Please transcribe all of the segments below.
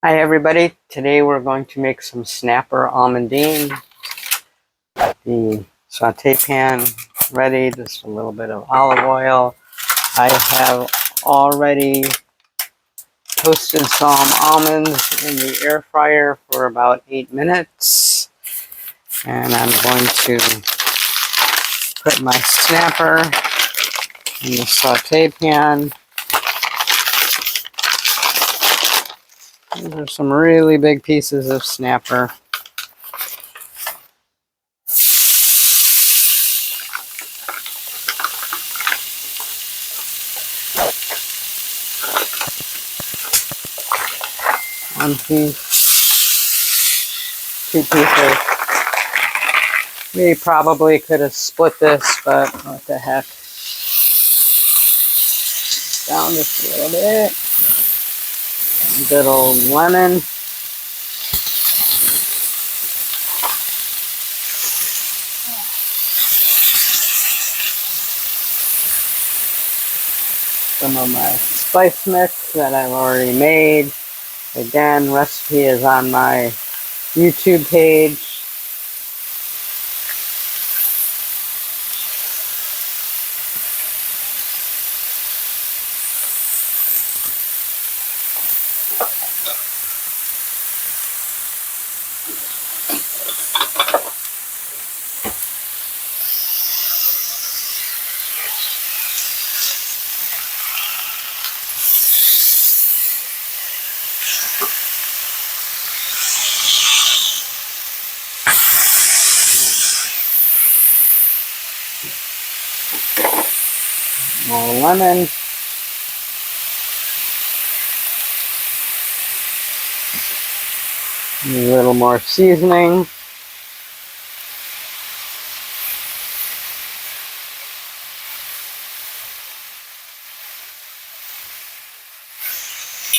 Hi everybody, today we're going to make some snapper almondine. The saute pan ready, just a little bit of olive oil. I have already toasted some almonds in the air fryer for about 8 minutes. And I'm going to put my snapper in the saute pan. These are some really big pieces of snapper. One piece, 2 pieces. We probably could have split this, but what the heck. Down just a little bit. Good old lemon. Some of my spice mix that I've already made. Again, recipe is on my YouTube page. More lemon. A little more seasoning.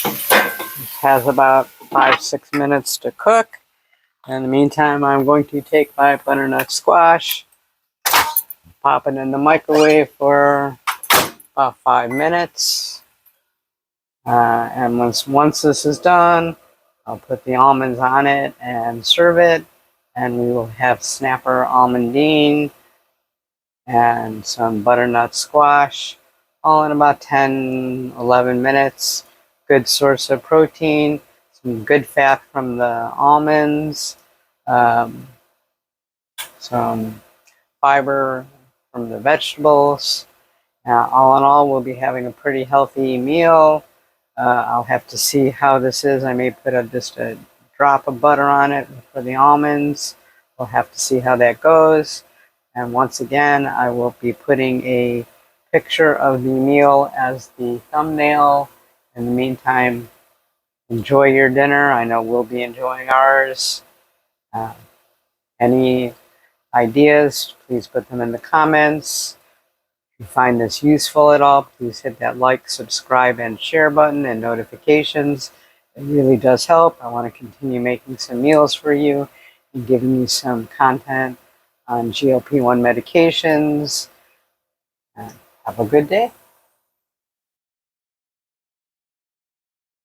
This has about 5-6 minutes to cook. In the meantime, I'm going to take my butternut squash, pop it in the microwave for about 5 minutes. And once this is done, I'll put the almonds on it and serve it. And we will have snapper almondine and some butternut squash, all in about 10-11 minutes. Good source of protein, some good fat from the almonds, some fiber from the vegetables. All in all, we'll be having a pretty healthy meal. I'll have to see how this is. I may put just a drop of butter on it for the almonds. We'll have to see how that goes. And once again, I will be putting a picture of the meal as the thumbnail. In the meantime, enjoy your dinner. I know we'll be enjoying ours. Any ideas, please put them in the comments. If you find this useful at all, please hit that like, subscribe, and share button and notifications. It really does help. I want to continue making some meals for you and giving you some content on GLP-1 medications. Have a good day.